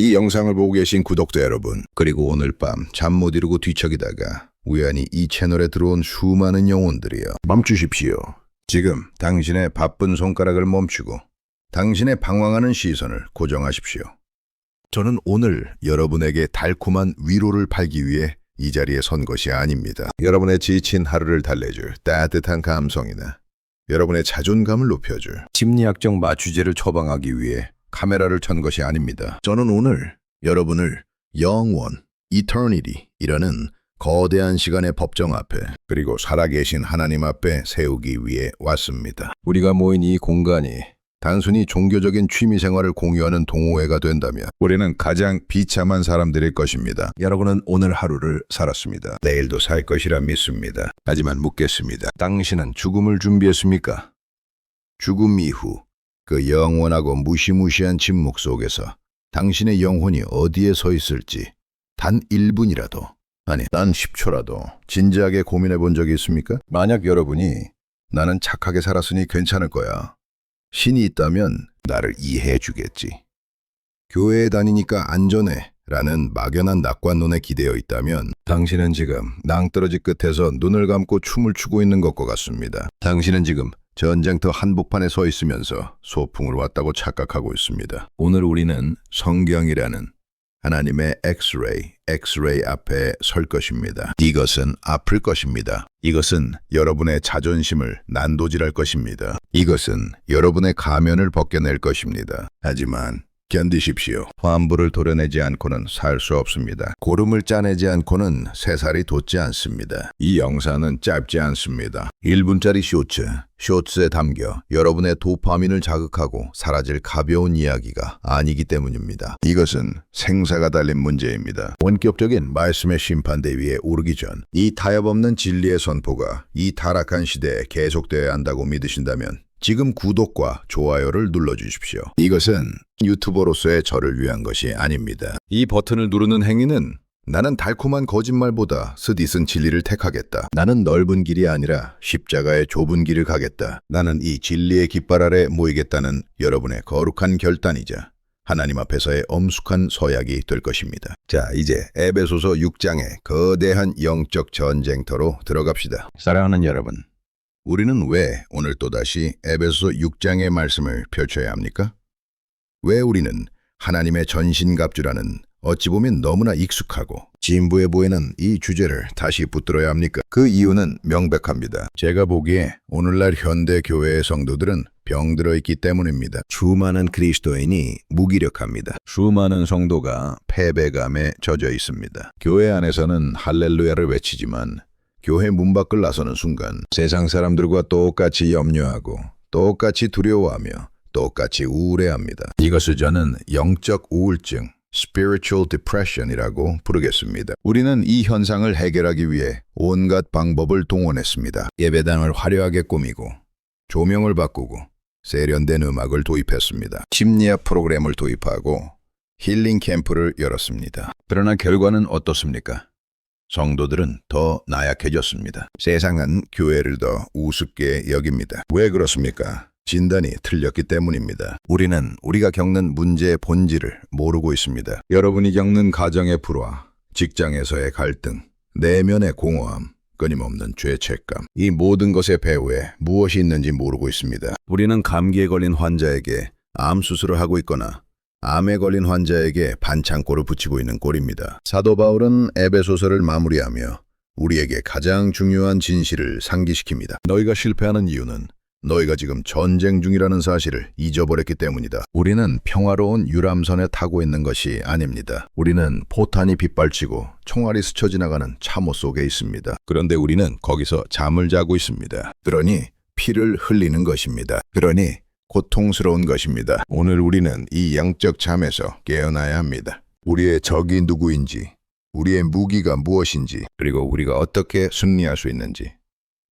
이 영상을 보고 계신 구독자 여러분, 그리고 오늘 밤 잠 못 이루고 뒤척이다가 우연히 이 채널에 들어온 수많은 영혼들이여, 멈추십시오. 지금 당신의 바쁜 손가락을 멈추고 당신의 방황하는 시선을 고정하십시오. 저는 오늘 여러분에게 달콤한 위로를 팔기 위해 이 자리에 선 것이 아닙니다. 여러분의 지친 하루를 달래줄 따뜻한 감성이나 여러분의 자존감을 높여줄 심리학적 마취제를 처방하기 위해 카메라를 켠 것이 아닙니다. 저는 오늘 여러분을 영원, eternity이라는 거대한 시간의 법정 앞에, 그리고 살아계신 하나님 앞에 세우기 위해 왔습니다. 우리가 모인 이 공간이 단순히 종교적인 취미생활을 공유하는 동호회가 된다면 우리는 가장 비참한 사람들일 것입니다. 여러분은 오늘 하루를 살았습니다. 내일도 살 것이라 믿습니다. 하지만 묻겠습니다. 당신은 죽음을 준비했습니까? 죽음 이후 그 영원하고 무시무시한 침묵 속에서 당신의 영혼이 어디에 서 있을지 단 1분이라도, 아니 단 10초라도 진지하게 고민해 본 적이 있습니까? 만약 여러분이 나는 착하게 살았으니 괜찮을 거야, 신이 있다면 나를 이해해 주겠지, 교회에 다니니까 안전해 라는 막연한 낙관론에 기대어 있다면 당신은 지금 낭떠러지 끝에서 눈을 감고 춤을 추고 있는 것과 같습니다. 당신은 지금 전쟁터 한복판에 서 있으면서 소풍을 왔다고 착각하고 있습니다. 오늘 우리는 성경이라는 하나님의 엑스레이 앞에 설 것입니다. 이것은 아플 것입니다. 이것은 여러분의 자존심을 난도질할 것입니다. 이것은 여러분의 가면을 벗겨낼 것입니다. 하지만 견디십시오. 환부를 도려내지 않고는 살 수 없습니다. 고름을 짜내지 않고는 새살이 돋지 않습니다. 이 영상은 짧지 않습니다. 1분짜리 쇼츠에 담겨 여러분의 도파민을 자극하고 사라질 가벼운 이야기가 아니기 때문입니다. 이것은 생사가 달린 문제입니다. 원격적인 말씀의 심판대 위에 오르기 전 이 타협없는 진리의 선포가 이 타락한 시대에 계속되어야 한다고 믿으신다면 지금 구독과 좋아요를 눌러주십시오. 이것은 유튜버로서의 저를 위한 것이 아닙니다. 이 버튼을 누르는 행위는 나는 달콤한 거짓말보다 스디슨 진리를 택하겠다, 나는 넓은 길이 아니라 십자가의 좁은 길을 가겠다, 나는 이 진리의 깃발 아래 모이겠다는 여러분의 거룩한 결단이자 하나님 앞에서의 엄숙한 서약이 될 것입니다. 자, 이제 에베소서 6장의 거대한 영적 전쟁터로 들어갑시다. 사랑하는 여러분, 우리는 왜 오늘 또다시 에베소서 6장의 말씀을 펼쳐야 합니까? 왜 우리는 하나님의 전신갑주라는 어찌 보면 너무나 익숙하고 진부해 보이는 이 주제를 다시 붙들어야 합니까? 그 이유는 명백합니다. 제가 보기에 오늘날 현대 교회의 성도들은 병들어 있기 때문입니다. 수많은 그리스도인이 무기력합니다. 수많은 성도가 패배감에 젖어 있습니다. 교회 안에서는 할렐루야를 외치지만 교회 문 밖을 나서는 순간 세상 사람들과 똑같이 염려하고 똑같이 두려워하며 똑같이 우울해합니다. 이것을 저는 영적 우울증, spiritual depression이라고 부르겠습니다. 우리는 이 현상을 해결하기 위해 온갖 방법을 동원했습니다. 예배당을 화려하게 꾸미고 조명을 바꾸고 세련된 음악을 도입했습니다. 심리학 프로그램을 도입하고 힐링 캠프를 열었습니다. 그러나 결과는 어떻습니까? 성도들은 더 나약해졌습니다. 세상은 교회를 더 우습게 여깁니다. 왜 그렇습니까? 진단이 틀렸기 때문입니다. 우리는 우리가 겪는 문제의 본질을 모르고 있습니다. 여러분이 겪는 가정의 불화, 직장에서의 갈등, 내면의 공허함, 끊임없는 죄책감, 이 모든 것의 배후에 무엇이 있는지 모르고 있습니다. 우리는 감기에 걸린 환자에게 암 수술을 하고 있거나 암에 걸린 환자에게 반창고를 붙이고 있는 꼴입니다. 사도 바울은 에베소서를 마무리하며 우리에게 가장 중요한 진실을 상기시킵니다. 너희가 실패하는 이유는 너희가 지금 전쟁 중이라는 사실을 잊어버렸기 때문이다. 우리는 평화로운 유람선에 타고 있는 것이 아닙니다. 우리는 포탄이 빗발치고 총알이 스쳐 지나가는 참호 속에 있습니다. 그런데 우리는 거기서 잠을 자고 있습니다. 그러니 피를 흘리는 것입니다. 그러니 고통스러운 것입니다. 오늘 우리는 이 영적 잠에서 깨어나야 합니다. 우리의 적이 누구인지, 우리의 무기가 무엇인지, 그리고 우리가 어떻게 승리할 수 있는지,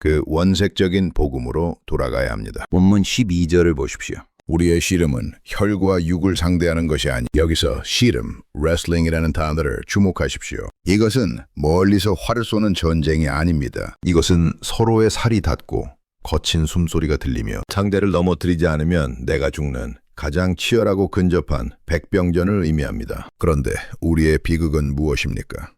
그 원색적인 복음으로 돌아가야 합니다. 본문 12절을 보십시오. 우리의 씨름은 혈과 육을 상대하는 것이 아니, 여기서 씨름, wrestling이라는 단어를 주목하십시오. 이것은 멀리서 활을 쏘는 전쟁이 아닙니다. 이것은 서로의 살이 닿고 거친 숨소리가 들리며 상대를 넘어뜨리지 않으면 내가 죽는 가장 치열하고 근접한 백병전을 의미합니다. 그런데 우리의 비극은 무엇입니까?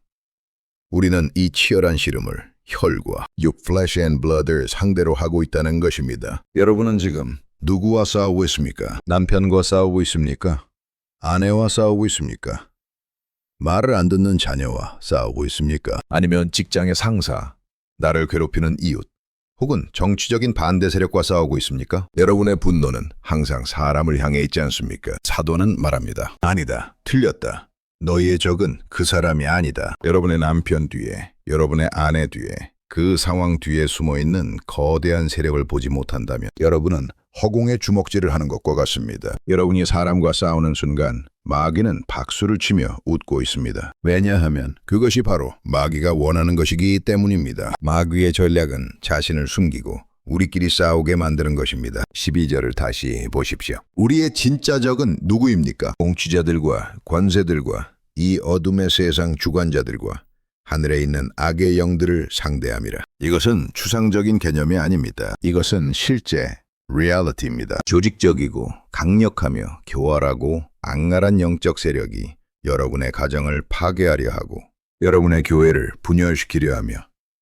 우리는 이 치열한 씨름을 혈과 flesh and blood을 상대로 하고 있다는 것입니다. 여러분은 지금 누구와 싸우고 있습니까? 남편과 싸우고 있습니까? 아내와 싸우고 있습니까? 말을 안 듣는 자녀와 싸우고 있습니까? 아니면 직장의 상사, 나를 괴롭히는 이웃, 혹은 정치적인 반대 세력과 싸우고 있습니까? 여러분의 분노는 항상 사람을 향해 있지 않습니까? 사도는 말합니다. 아니다. 틀렸다. 너희의 적은 그 사람이 아니다. 여러분의 남편 뒤에, 여러분의 아내 뒤에, 그 상황 뒤에 숨어있는 거대한 세력을 보지 못한다면 여러분은 허공에 주먹질을 하는 것과 같습니다. 여러분이 사람과 싸우는 순간 마귀는 박수를 치며 웃고 있습니다. 왜냐하면 그것이 바로 마귀가 원하는 것이기 때문입니다. 마귀의 전략은 자신을 숨기고 우리끼리 싸우게 만드는 것입니다. 12절을 다시 보십시오. 우리의 진짜 적은 누구입니까? 통치자들과 권세들과 이 어둠의 세상 주관자들과 하늘에 있는 악의 영들을 상대함이라. 이것은 추상적인 개념이 아닙니다. 이것은 실제 리얼리티입니다. 조직적이고 강력하며 교활하고 악랄한 영적 세력이 여러분의 가정을 파괴하려 하고 여러분의 교회를 분열시키려 하며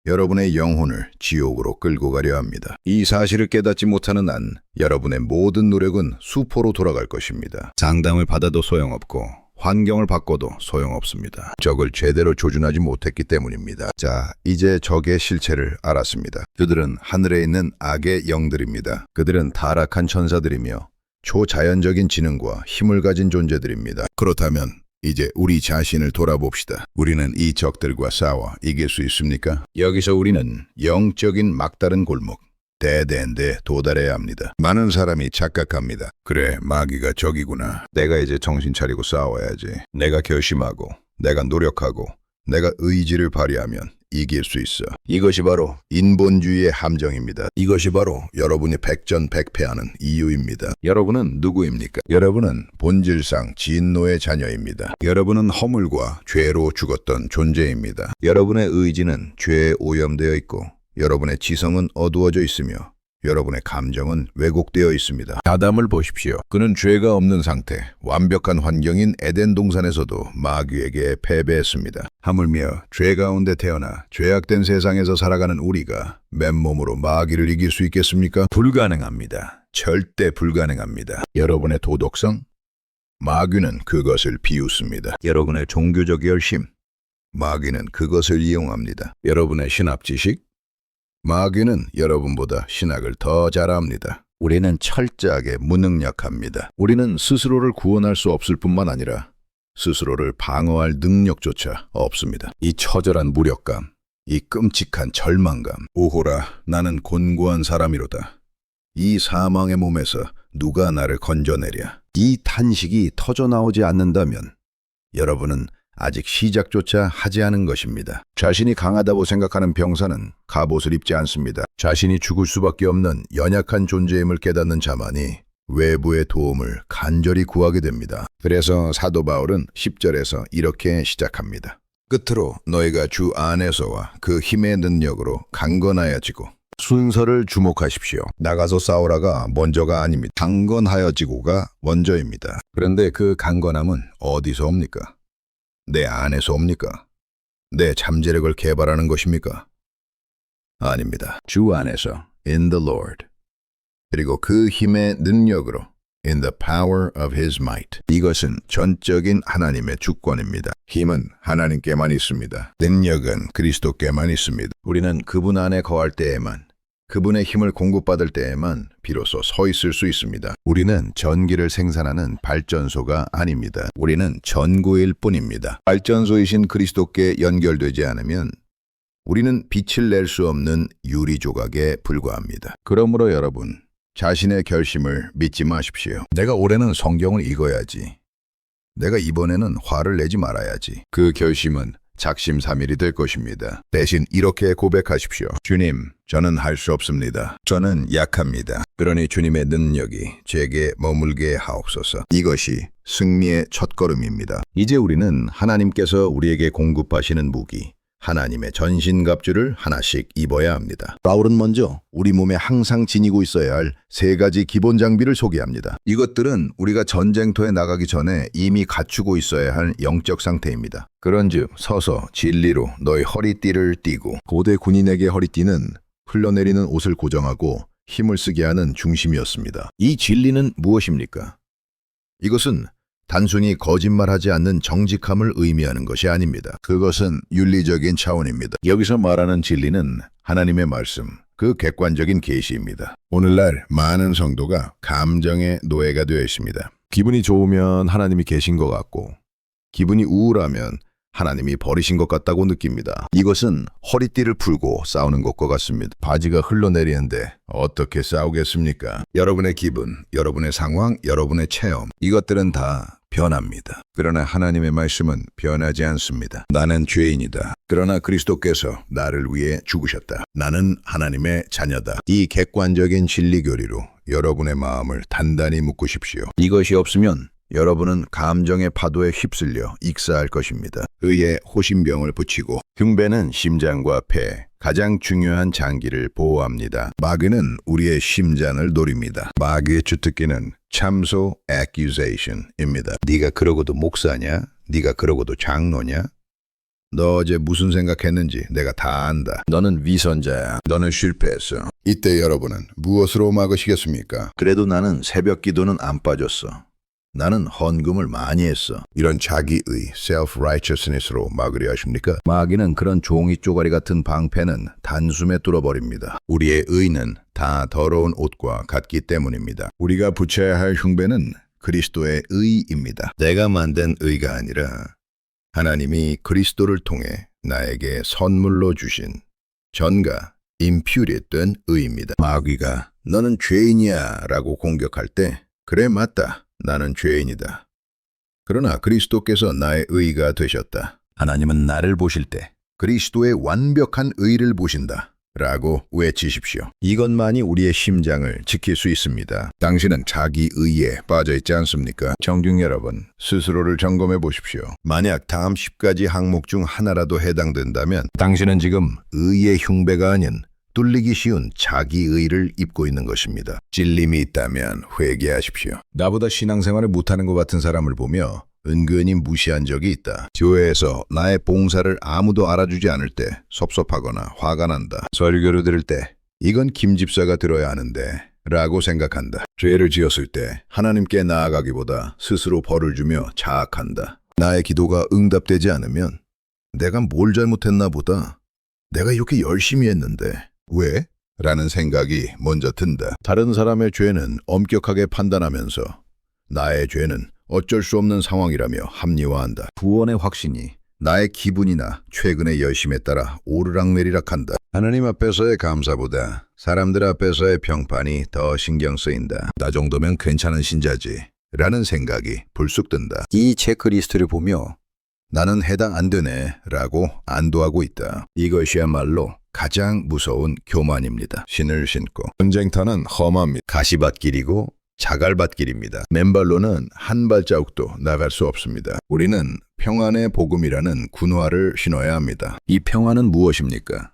여러분의 영혼을 지옥으로 끌고 가려 합니다. 이 사실을 깨닫지 못하는 한 여러분의 모든 노력은 수포로 돌아갈 것입니다. 장담을 받아도 소용없고 환경을 바꿔도 소용없습니다. 적을 제대로 조준하지 못했기 때문입니다. 자, 이제 적의 실체를 알았습니다. 그들은 하늘에 있는 악의 영들입니다. 그들은 타락한 천사들이며 초자연적인 지능과 힘을 가진 존재들입니다. 그렇다면 이제 우리 자신을 돌아봅시다. 우리는 이 적들과 싸워 이길 수 있습니까? 여기서 우리는 영적인 막다른 골목, 데드엔드에 도달해야 합니다. 많은 사람이 착각합니다. 그래, 마귀가 적이구나. 내가 이제 정신 차리고 싸워야지. 내가 결심하고, 내가 노력하고, 내가 의지를 발휘하면 이길 수 있어. 이것이 바로 인본주의의 함정입니다. 이것이 바로 여러분이 백전백패하는 이유입니다. 여러분은 누구입니까? 여러분은 본질상 진노의 자녀입니다. 여러분은 허물과 죄로 죽었던 존재입니다. 여러분의 의지는 죄에 오염되어 있고 여러분의 지성은 어두워져 있으며 여러분의 감정은 왜곡되어 있습니다. 아담을 보십시오. 그는 죄가 없는 상태, 완벽한 환경인 에덴 동산에서도 마귀에게 패배했습니다. 하물며 죄 가운데 태어나 죄악된 세상에서 살아가는 우리가 맨몸으로 마귀를 이길 수 있겠습니까? 불가능합니다. 절대 불가능합니다. 여러분의 도덕성? 마귀는 그것을 비웃습니다. 여러분의 종교적 열심? 마귀는 그것을 이용합니다. 여러분의 신학 지식? 마귀는 여러분보다 신학을 더 잘합니다. 우리는 철저하게 무능력합니다. 우리는 스스로를 구원할 수 없을 뿐만 아니라 스스로를 방어할 능력조차 없습니다. 이 처절한 무력감, 이 끔찍한 절망감, 오호라 나는 곤고한 사람이로다. 이 사망의 몸에서 누가 나를 건져내랴. 이 탄식이 터져나오지 않는다면 여러분은 아직 시작조차 하지 않은 것입니다. 자신이 강하다고 생각하는 병사는 갑옷을 입지 않습니다. 자신이 죽을 수밖에 없는 연약한 존재임을 깨닫는 자만이 외부의 도움을 간절히 구하게 됩니다. 그래서 사도 바울은 10절에서 이렇게 시작합니다. 끝으로 너희가 주 안에서와 그 힘의 능력으로 강건하여지고 순서를 주목하십시오. 나가서 싸우라가 먼저가 아닙니다. 강건하여지고가 먼저입니다. 그런데 그 강건함은 어디서 옵니까? 내 안에서 옵니까? 내 잠재력을 개발하는 것입니까? 아닙니다. 주 안에서 in the Lord 그리고 그 힘의 능력으로 in the power of His might. 이것은 전적인 하나님의 주권입니다. 힘은 하나님께만 있습니다. 능력은 그리스도께만 있습니다. 우리는 그분 안에 거할 때에만 그분의 힘을 공급받을 때에만 비로소 서 있을 수 있습니다. 우리는 전기를 생산하는 발전소가 아닙니다. 우리는 전구일 뿐입니다. 발전소이신 그리스도께 연결되지 않으면 우리는 빛을 낼 수 없는 유리 조각에 불과합니다. 그러므로 여러분, 자신의 결심을 믿지 마십시오. 내가 올해는 성경을 읽어야지. 내가 이번에는 화를 내지 말아야지. 그 결심은 작심삼일이 될 것입니다. 대신 이렇게 고백하십시오. 주님, 저는 할 수 없습니다. 저는 약합니다. 그러니 주님의 능력이 제게 머물게 하옵소서. 이것이 승리의 첫걸음입니다. 이제 우리는 하나님께서 우리에게 공급하시는 무기, 하나님의 전신갑주를 하나씩 입어야 합니다. 바울은 먼저 우리 몸에 항상 지니고 있어야 할 세 가지 기본 장비를 소개합니다. 이것들은 우리가 전쟁터에 나가기 전에 이미 갖추고 있어야 할 영적 상태입니다. 그런즉 서서 진리로 너희 허리띠를 띠고. 고대 군인에게 허리띠는 흘러내리는 옷을 고정하고 힘을 쓰게 하는 중심이었습니다. 이 진리는 무엇입니까? 이것은 단순히 거짓말하지 않는 정직함을 의미하는 것이 아닙니다. 그것은 윤리적인 차원입니다. 여기서 말하는 진리는 하나님의 말씀, 그 객관적인 계시입니다. 오늘날 많은 성도가 감정의 노예가 되어 있습니다. 기분이 좋으면 하나님이 계신 것 같고, 기분이 우울하면 하나님이 버리신 것 같다고 느낍니다. 이것은 허리띠를 풀고 싸우는 것과 같습니다. 바지가 흘러내리는데 어떻게 싸우겠습니까? 여러분의 기분, 여러분의 상황, 여러분의 체험, 이것들은 다 변합니다. 그러나 하나님의 말씀은 변하지 않습니다. 나는 죄인이다. 그러나 그리스도께서 나를 위해 죽으셨다. 나는 하나님의 자녀다. 이 객관적인 진리 교리로 여러분의 마음을 단단히 묶으십시오. 이것이 없으면 여러분은 감정의 파도에 휩쓸려 익사할 것입니다. 의에 호신병을 붙이고. 흉배는 심장과 폐, 가장 중요한 장기를 보호합니다. 마귀는 우리의 심장을 노립니다. 마귀의 주특기는 참소 accusation입니다. 네가 그러고도 목사냐? 네가 그러고도 장로냐? 너 어제 무슨 생각했는지 내가 다 안다. 너는 위선자야. 너는 실패했어. 이때 여러분은 무엇으로 막으시겠습니까? 그래도 나는 새벽 기도는 안 빠졌어. 나는 헌금을 많이 했어. 이런 자기의 self-righteousness로 막으려 하십니까? 마귀는 그런 종이 쪼가리 같은 방패는 단숨에 뚫어버립니다. 우리의 의는 다 더러운 옷과 같기 때문입니다. 우리가 붙여야 할 흉배는 그리스도의 의입니다. 내가 만든 의가 아니라 하나님이 그리스도를 통해 나에게 선물로 주신 전가 imputed 된 의입니다. 마귀가 너는 죄인이야 라고 공격할 때 그래 맞다. 나는 죄인이다. 그러나 그리스도께서 나의 의가 되셨다. 하나님은 나를 보실 때 그리스도의 완벽한 의를 보신다. 라고 외치십시오. 이것만이 우리의 심장을 지킬 수 있습니다. 당신은 자기 의에 빠져 있지 않습니까? 청중 여러분, 스스로를 점검해 보십시오. 만약 다음 10가지 항목 중 하나라도 해당된다면 당신은 지금 의의 흉배가 아닌 뚫리기 쉬운 자기의를 입고 있는 것입니다. 찔림이 있다면 회개하십시오. 나보다 신앙생활을 못하는 것 같은 사람을 보며 은근히 무시한 적이 있다. 교회에서 나의 봉사를 아무도 알아주지 않을 때 섭섭하거나 화가 난다. 설교를 들을 때 이건 김 집사가 들어야 하는데 라고 생각한다. 죄를 지었을 때 하나님께 나아가기보다 스스로 벌을 주며 자학한다. 나의 기도가 응답되지 않으면 내가 뭘 잘못했나 보다. 내가 이렇게 열심히 했는데 왜? 라는 생각이 먼저 든다. 다른 사람의 죄는 엄격하게 판단하면서 나의 죄는 어쩔 수 없는 상황이라며 합리화한다. 구원의 확신이 나의 기분이나 최근의 열심에 따라 오르락내리락한다. 하나님 앞에서의 감사보다 사람들 앞에서의 평판이 더 신경 쓰인다. 나 정도면 괜찮은 신자지 라는 생각이 불쑥 든다. 이 체크리스트를 보며 나는 해당 안 되네 라고 안도하고 있다. 이것이야말로 가장 무서운 교만입니다. 신을 신고. 전쟁터는 험합니다. 가시밭길이고 자갈밭길입니다. 맨발로는 한 발자국도 나갈 수 없습니다. 우리는 평안의 복음이라는 군화를 신어야 합니다. 이 평안은 무엇입니까?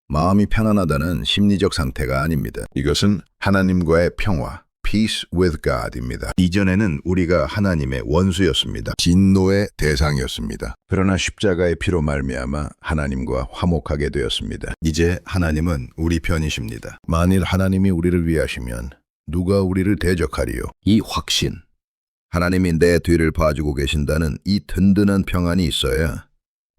마음이 편안하다는 심리적 상태가 아닙니다. 이것은 하나님과의 평화, peace with God입니다. 이전에는 우리가 하나님의 원수였습니다. 진노의 대상이었습니다. 그러나 십자가의 피로 말미암아 하나님과 화목하게 되었습니다. 이제 하나님은 우리 편이십니다. 만일 하나님이 우리를 위하시면 누가 우리를 대적하리요? 이 확신, 하나님이 내 뒤를 봐주고 계신다는 이 든든한 평안이 있어야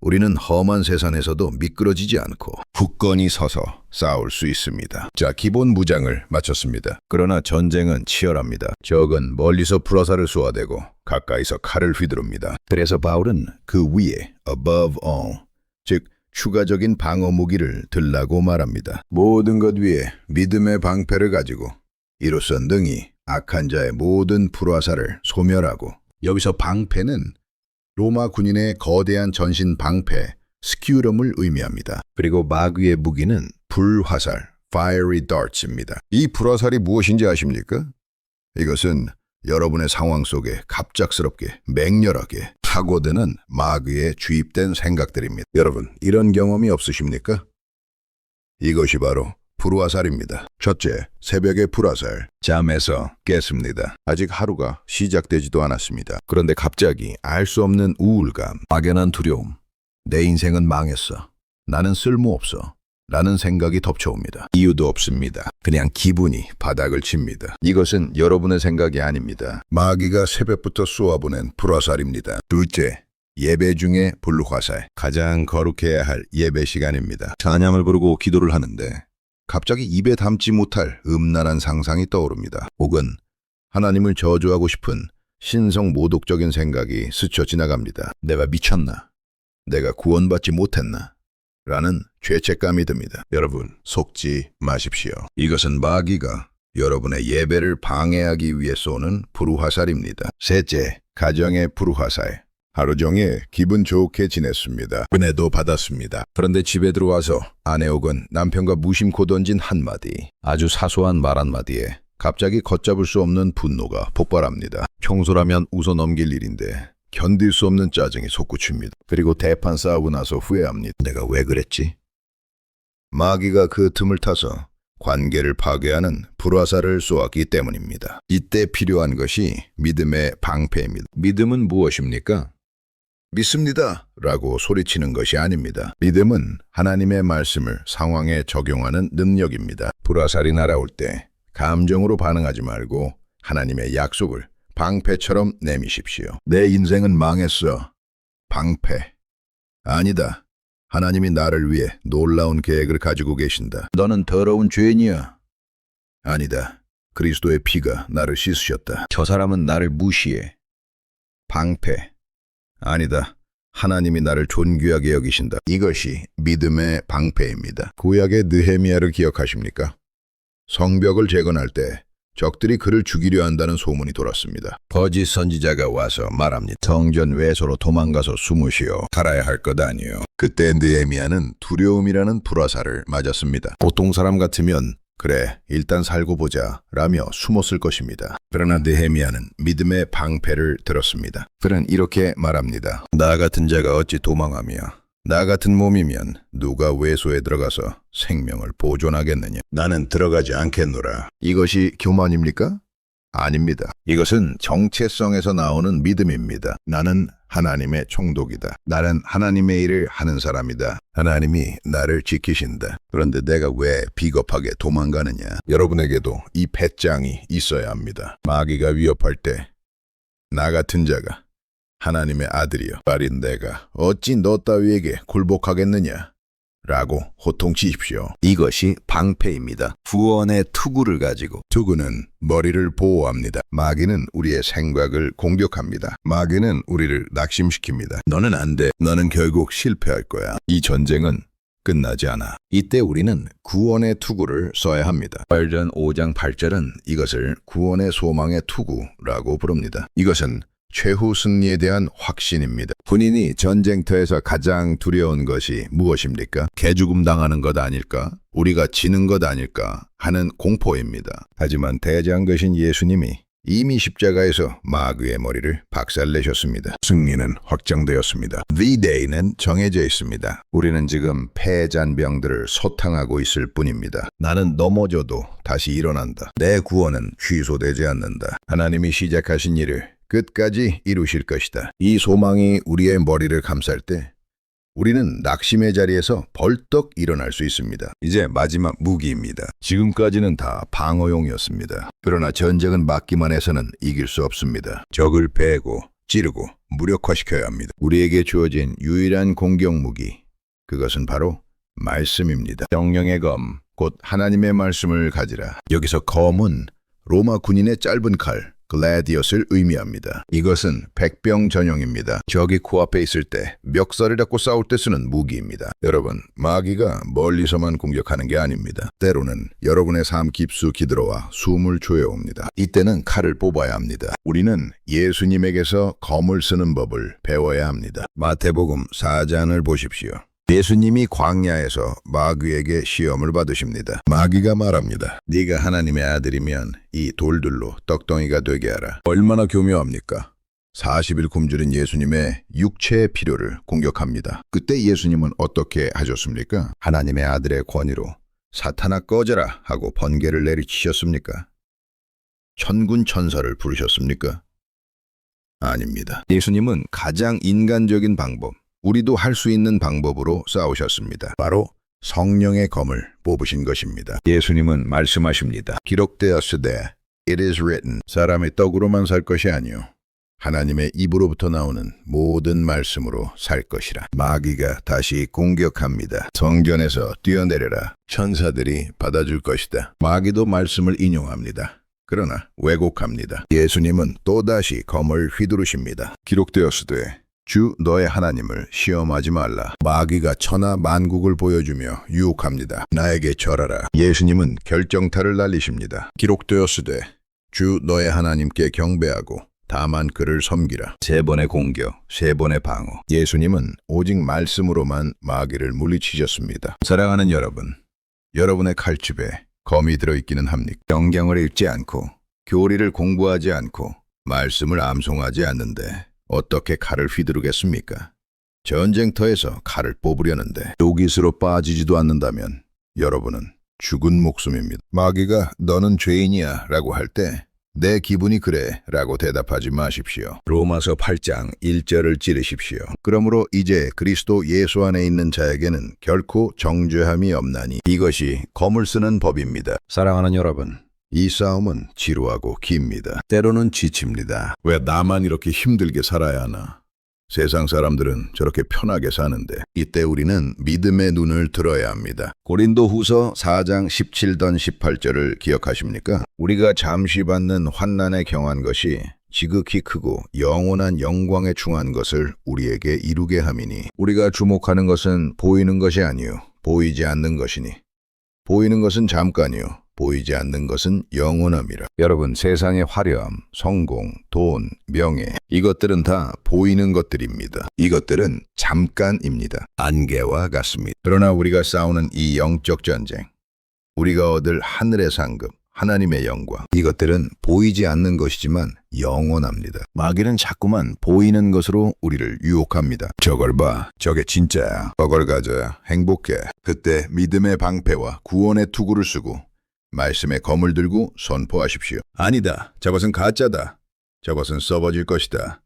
우리는 험한 세상에서도 미끄러지지 않고 굳건히 서서 싸울 수 있습니다. 자, 기본 무장을 마쳤습니다. 그러나 전쟁은 치열합니다. 적은 멀리서 불화살을 쏘아대고 가까이서 칼을 휘두릅니다. 그래서 바울은 그 위에 above all, 즉 추가적인 방어 무기를 들라고 말합니다. 모든 것 위에 믿음의 방패를 가지고 이로써 능히 악한 자의 모든 불화살을 소멸하고. 여기서 방패는 로마 군인의 거대한 전신 방패, 스큐럼을 의미합니다. 그리고 마귀의 무기는 불화살, fiery darts입니다. 이 불화살이 무엇인지 아십니까? 이것은 여러분의 상황 속에 갑작스럽게 맹렬하게 사고되는 마귀에 주입된 생각들입니다. 여러분, 이런 경험이 없으십니까? 이것이 바로 불화살입니다. 첫째, 새벽의 불화살. 잠에서 깼습니다. 아직 하루가 시작되지도 않았습니다. 그런데 갑자기 알 수 없는 우울감, 막연한 두려움. 내 인생은 망했어. 나는 쓸모없어. 라는 생각이 덮쳐옵니다. 이유도 없습니다. 그냥 기분이 바닥을 칩니다. 이것은 여러분의 생각이 아닙니다. 마귀가 새벽부터 쏘아보낸 불화살입니다. 둘째, 예배 중에 불화살. 가장 거룩해야 할 예배 시간입니다. 찬양을 부르고 기도를 하는데 갑자기 입에 담지 못할 음란한 상상이 떠오릅니다. 혹은 하나님을 저주하고 싶은 신성 모독적인 생각이 스쳐 지나갑니다. 내가 미쳤나? 내가 구원받지 못했나? 라는 죄책감이 듭니다. 여러분, 속지 마십시오. 이것은 마귀가 여러분의 예배를 방해하기 위해 쏘는 불화살입니다. 셋째, 가정의 불화살. 하루 종일 기분 좋게 지냈습니다. 은혜도 받았습니다. 그런데 집에 들어와서 아내 혹은 남편과 무심코 던진 한마디, 아주 사소한 말 한마디에 갑자기 걷잡을 수 없는 분노가 폭발합니다. 평소라면 웃어 넘길 일인데 견딜 수 없는 짜증이 솟구칩니다. 그리고 대판 싸우고 나서 후회합니다. 내가 왜 그랬지? 마귀가 그 틈을 타서 관계를 파괴하는 불화살을 쏘았기 때문입니다. 이때 필요한 것이 믿음의 방패입니다. 믿음은 무엇입니까? 믿습니다 라고 소리치는 것이 아닙니다. 믿음은 하나님의 말씀을 상황에 적용하는 능력입니다. 불화살이 날아올 때 감정으로 반응하지 말고 하나님의 약속을 방패처럼 내미십시오. 내 인생은 망했어. 방패. 아니다. 하나님이 나를 위해 놀라운 계획을 가지고 계신다. 너는 더러운 죄인이야. 아니다. 그리스도의 피가 나를 씻으셨다. 저 사람은 나를 무시해. 방패. 아니다. 하나님이 나를 존귀하게 여기신다. 이것이 믿음의 방패입니다. 구약의 느헤미야를 기억하십니까? 성벽을 재건할 때 적들이 그를 죽이려 한다는 소문이 돌았습니다. 거짓 선지자가 와서 말합니다. 성전 외소로 도망가서 숨으시오. 살아야 할 것 아니요. 그때 느헤미야는 두려움이라는 불화살을 맞았습니다. 보통 사람 같으면 그래, 일단 살고 보자 라며 숨었을 것입니다. 그러나 느헤미야는 믿음의 방패를 들었습니다. 그는 이렇게 말합니다. 나 같은 자가 어찌 도망하며 나 같은 몸이면 누가 외소에 들어가서 생명을 보존하겠느냐. 나는 들어가지 않겠노라. 이것이 교만입니까? 아닙니다. 이것은 정체성에서 나오는 믿음입니다. 나는 하나님의 총독이다. 나는 하나님의 일을 하는 사람이다. 하나님이 나를 지키신다. 그런데 내가 왜 비겁하게 도망가느냐. 여러분에게도 이 배짱이 있어야 합니다. 마귀가 위협할 때 나 같은 자가 하나님의 아들이여 빠린 내가 어찌 너 따위에게 굴복하겠느냐 라고 호통치십시오. 이것이 방패입니다. 구원의 투구를 가지고. 투구는 머리를 보호합니다. 마귀는 우리의 생각을 공격합니다. 마귀는 우리를 낙심시킵니다. 너는 안 돼. 너는 결국 실패할 거야. 이 전쟁은 끝나지 않아. 이때 우리는 구원의 투구를 써야 합니다. 부활전 5장 8절은 이것을 구원의 소망의 투구라고 부릅니다. 이것은 최후 승리에 대한 확신입니다. 본인이 전쟁터에서 가장 두려운 것이 무엇입니까? 개죽음 당하는 것 아닐까? 우리가 지는 것 아닐까? 하는 공포입니다. 하지만 대장되신 예수님이 이미 십자가에서 마귀의 머리를 박살내셨습니다. 승리는 확정되었습니다. V-Day는 정해져 있습니다. 우리는 지금 패잔병들을 소탕하고 있을 뿐입니다. 나는 넘어져도 다시 일어난다. 내 구원은 취소되지 않는다. 하나님이 시작하신 일을 끝까지 이루실 것이다. 이 소망이 우리의 머리를 감쌀 때 우리는 낙심의 자리에서 벌떡 일어날 수 있습니다. 이제 마지막 무기입니다. 지금까지는 다 방어용이었습니다. 그러나 전쟁은 막기만 해서는 이길 수 없습니다. 적을 베고 찌르고 무력화시켜야 합니다. 우리에게 주어진 유일한 공격 무기, 그것은 바로 말씀입니다. 성령의 검, 곧 하나님의 말씀을 가지라. 여기서 검은 로마 군인의 짧은 칼, 글래디엇을 의미합니다. 이것은 백병 전용입니다. 적이 코앞에 있을 때 멱살을 잡고 싸울 때 쓰는 무기입니다. 여러분, 마귀가 멀리서만 공격하는 게 아닙니다. 때로는 여러분의 삶 깊숙이 들어와 숨을 조여옵니다. 이때는 칼을 뽑아야 합니다. 우리는 예수님에게서 검을 쓰는 법을 배워야 합니다. 마태복음 4장을 보십시오. 예수님이 광야에서 마귀에게 시험을 받으십니다. 마귀가 말합니다. 네가 하나님의 아들이면 이 돌들로 떡덩이가 되게 하라. 얼마나 교묘합니까? 40일 굶주린 예수님의 육체의 필요를 공격합니다. 그때 예수님은 어떻게 하셨습니까? 하나님의 아들의 권위로 사탄아 꺼져라 하고 번개를 내리치셨습니까? 천군 천사를 부르셨습니까? 아닙니다. 예수님은 가장 인간적인 방법, 우리도 할 수 있는 방법으로 싸우셨습니다. 바로 성령의 검을 뽑으신 것입니다. 예수님은 말씀하십니다. 기록되었으되 It is written. 사람의 떡으로만 살 것이 아니요 하나님의 입으로부터 나오는 모든 말씀으로 살 것이라. 마귀가 다시 공격합니다. 성전에서 뛰어내려라. 천사들이 받아줄 것이다. 마귀도 말씀을 인용합니다. 그러나 왜곡합니다. 예수님은 또다시 검을 휘두르십니다. 기록되었으되 주 너의 하나님을 시험하지 말라. 마귀가 천하 만국을 보여주며 유혹합니다. 나에게 절하라. 예수님은 결정타를 날리십니다. 기록되었으되 주 너의 하나님께 경배하고 다만 그를 섬기라. 3번의 공격, 3번의 방어. 예수님은 오직 말씀으로만 마귀를 물리치셨습니다. 사랑하는 여러분, 여러분의 칼집에 검이 들어있기는 합니까? 성경을 읽지 않고 교리를 공부하지 않고 말씀을 암송하지 않는데 어떻게 칼을 휘두르겠습니까? 전쟁터에서 칼을 뽑으려는데 녹잇으로 빠지지도 않는다면 여러분은 죽은 목숨입니다. 마귀가 너는 죄인이야 라고 할 때 내 기분이 그래 라고 대답하지 마십시오. 로마서 8장 1절을 찌르십시오. 그러므로 이제 그리스도 예수 안에 있는 자에게는 결코 정죄함이 없나니 이것이 검을 쓰는 법입니다. 사랑하는 여러분, 이 싸움은 지루하고 깁니다. 때로는 지칩니다. 왜 나만 이렇게 힘들게 살아야 하나? 세상 사람들은 저렇게 편하게 사는데 이때 우리는 믿음의 눈을 들어야 합니다. 고린도후서 4장 17던 18절을 기억하십니까? 우리가 잠시 받는 환난에 경한 것이 지극히 크고 영원한 영광에 충한 것을 우리에게 이루게 함이니 우리가 주목하는 것은 보이는 것이 아니요 보이지 않는 것이니 보이는 것은 잠깐이요 보이지 않는 것은 영원함이라. 여러분, 세상의 화려함, 성공, 돈, 명예 이것들은 다 보이는 것들입니다. 이것들은 잠깐입니다. 안개와 같습니다. 그러나 우리가 싸우는 이 영적 전쟁, 우리가 얻을 하늘의 상급, 하나님의 영광 이것들은 보이지 않는 것이지만 영원합니다. 마귀는 자꾸만 보이는 것으로 우리를 유혹합니다. 저걸 봐. 저게 진짜야. 저걸 가져야 행복해. 그때 믿음의 방패와 구원의 투구를 쓰고 말씀의 검을 들고 선포하십시오. 아니다. 저것은 가짜다. 저것은 썩어질 것이다.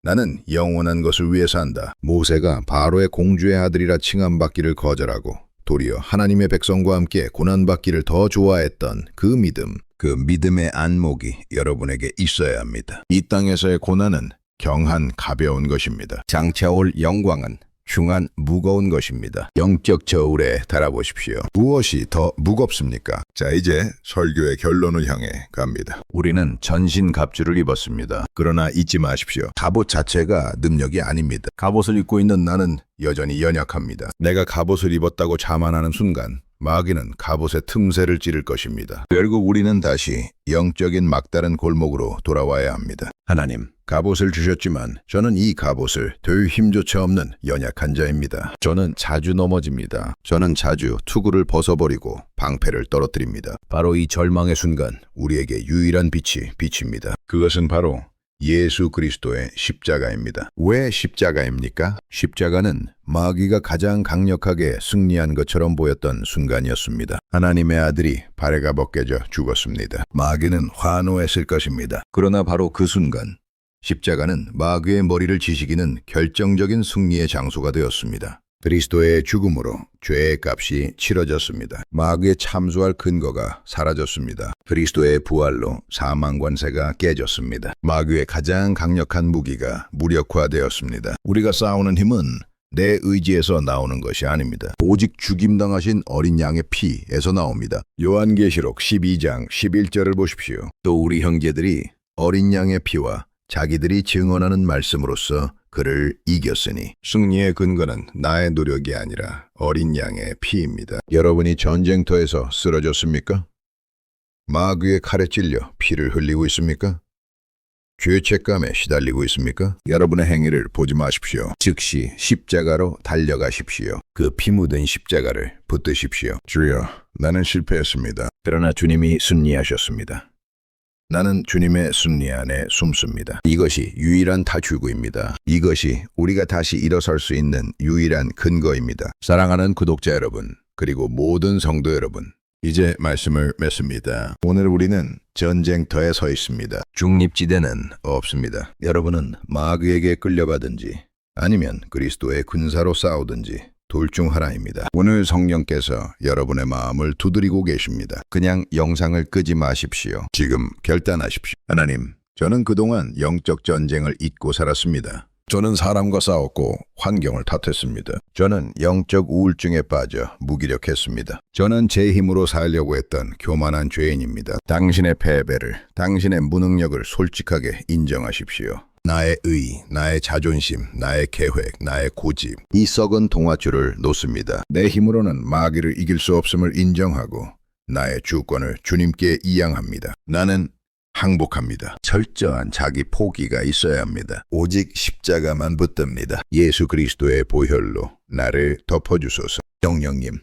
나는 영원한 것을 위해 산다. 모세가 바로의 공주의 아들이라 칭함받기를 거절하고 도리어 하나님의 백성과 함께 고난받기를 더 좋아했던 그 믿음, 그 믿음의 안목이 여러분에게 있어야 합니다. 이 땅에서의 고난은 경한 가벼운 것입니다. 장차 올 영광은 중한 무거운 것입니다. 영적 저울에 달아보십시오. 무엇이 더 무겁습니까? 자, 이제 설교의 결론을 향해 갑니다. 우리는 전신갑주를 입었습니다. 그러나 잊지 마십시오. 갑옷 자체가 능력이 아닙니다. 갑옷을 입고 있는 나는 여전히 연약합니다. 내가 갑옷을 입었다고 자만하는 순간 마귀는 갑옷의 틈새를 찌를 것입니다. 결국 우리는 다시 영적인 막다른 골목으로 돌아와야 합니다. 하나님, 갑옷을 주셨지만 저는 이 갑옷을 들 힘조차 없는 연약한 자입니다. 저는 자주 넘어집니다. 저는 자주 투구를 벗어버리고 방패를 떨어뜨립니다. 바로 이 절망의 순간 우리에게 유일한 빛이 비칩니다. 그것은 바로 예수 그리스도의 십자가입니다. 왜 십자가입니까? 십자가는 마귀가 가장 강력하게 승리한 것처럼 보였던 순간이었습니다. 하나님의 아들이 발에가 벗겨져 죽었습니다. 마귀는 환호했을 것입니다. 그러나 바로 그 순간 십자가는 마귀의 머리를 지시기는 결정적인 승리의 장소가 되었습니다. 그리스도의 죽음으로 죄의 값이 치러졌습니다. 마귀에 참수할 근거가 사라졌습니다. 그리스도의 부활로 사망 권세가 깨졌습니다. 마귀의 가장 강력한 무기가 무력화되었습니다. 우리가 싸우는 힘은 내 의지에서 나오는 것이 아닙니다. 오직 죽임당하신 어린 양의 피에서 나옵니다. 요한계시록 12장 11절을 보십시오. 또 우리 형제들이 어린 양의 피와 자기들이 증언하는 말씀으로써 그를 이겼으니 승리의 근거는 나의 노력이 아니라 어린 양의 피입니다. 여러분이 전쟁터에서 쓰러졌습니까? 마귀의 칼에 찔려 피를 흘리고 있습니까? 죄책감에 시달리고 있습니까? 여러분의 행위를 보지 마십시오. 즉시 십자가로 달려가십시오. 그 피 묻은 십자가를 붙드십시오. 주여, 나는 실패했습니다. 그러나 주님이 승리하셨습니다. 나는 주님의 승리 안에 숨습니다. 이것이 유일한 탈출구입니다. 이것이 우리가 다시 일어설 수 있는 유일한 근거입니다. 사랑하는 구독자 여러분, 그리고 모든 성도 여러분, 이제 말씀을 맺습니다. 오늘 우리는 전쟁터에 서 있습니다. 중립지대는 없습니다. 여러분은 마귀에게 끌려가든지 아니면 그리스도의 군사로 싸우든지 둘 중 하나입니다. 오늘 성령께서 여러분의 마음을 두드리고 계십니다. 그냥 영상을 끄지 마십시오. 지금 결단하십시오. 하나님, 저는 그동안 영적 전쟁을 잊고 살았습니다. 저는 사람과 싸웠고 환경을 탓했습니다. 저는 영적 우울증에 빠져 무기력했습니다. 저는 제 힘으로 살려고 했던 교만한 죄인입니다. 당신의 패배를, 당신의 무능력을 솔직하게 인정하십시오. 나의 의, 나의 자존심, 나의 계획, 나의 고집, 이 썩은 동화줄을 놓습니다. 내 힘으로는 마귀를 이길 수 없음을 인정하고 나의 주권을 주님께 이양합니다. 나는 항복합니다. 철저한 자기 포기가 있어야 합니다. 오직 십자가만 붙듭니다. 예수 그리스도의 보혈로 나를 덮어주소서. 성령님,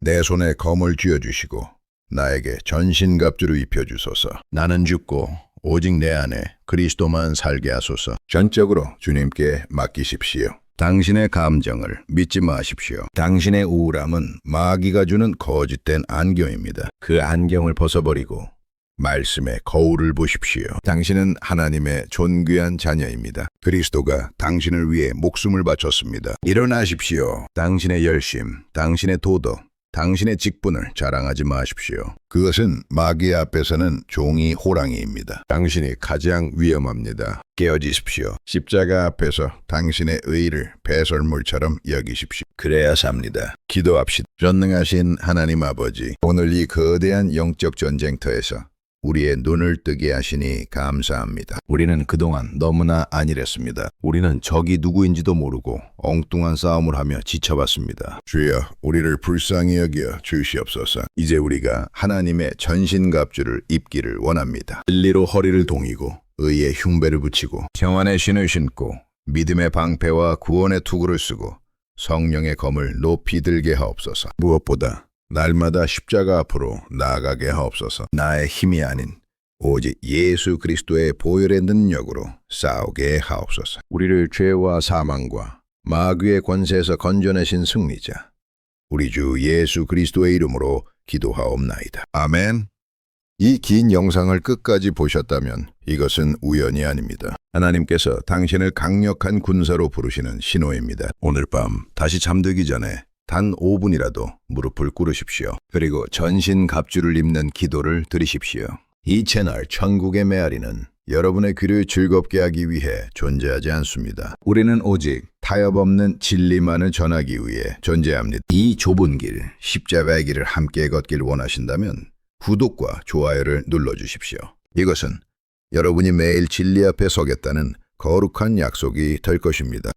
내 손에 검을 쥐어주시고 나에게 전신갑주를 입혀주소서. 나는 죽고 오직 내 안에 그리스도만 살게 하소서. 전적으로 주님께 맡기십시오. 당신의 감정을 믿지 마십시오. 당신의 우울함은 마귀가 주는 거짓된 안경입니다. 그 안경을 벗어버리고 말씀의 거울을 보십시오. 당신은 하나님의 존귀한 자녀입니다. 그리스도가 당신을 위해 목숨을 바쳤습니다. 일어나십시오. 당신의 열심, 당신의 도덕, 당신의 직분을 자랑하지 마십시오. 그것은 마귀 앞에서는 종이 호랑이입니다. 당신이 가장 위험합니다. 깨어지십시오. 십자가 앞에서 당신의 의를 배설물처럼 여기십시오. 그래야 삽니다. 기도합시다. 전능하신 하나님 아버지, 오늘 이 거대한 영적 전쟁터에서 우리의 눈을 뜨게 하시니 감사합니다. 우리는 그동안 너무나 안일했습니다. 우리는 적이 누구인지도 모르고 엉뚱한 싸움을 하며 지쳐봤습니다. 주여, 우리를 불쌍히 여겨 주시옵소서. 이제 우리가 하나님의 전신갑주를 입기를 원합니다. 진리로 허리를 동이고 의의 흉배를 붙이고 평안의 신을 신고 믿음의 방패와 구원의 투구를 쓰고 성령의 검을 높이 들게 하옵소서. 무엇보다 날마다 십자가 앞으로 나아가게 하옵소서. 나의 힘이 아닌 오직 예수 그리스도의 보혈의 능력으로 싸우게 하옵소서. 우리를 죄와 사망과 마귀의 권세에서 건져내신 승리자, 우리 주 예수 그리스도의 이름으로 기도하옵나이다. 아멘. 이 긴 영상을 끝까지 보셨다면 이것은 우연이 아닙니다. 하나님께서 당신을 강력한 군사로 부르시는 신호입니다. 오늘 밤 다시 잠들기 전에 단 5분이라도 무릎을 꿇으십시오. 그리고 전신 갑주를 입는 기도를 드리십시오. 이 채널 천국의 메아리는 여러분의 귀를 즐겁게 하기 위해 존재하지 않습니다. 우리는 오직 타협 없는 진리만을 전하기 위해 존재합니다. 이 좁은 길, 십자가의 길을 함께 걷길 원하신다면 구독과 좋아요를 눌러주십시오. 이것은 여러분이 매일 진리 앞에 서겠다는 거룩한 약속이 될 것입니다.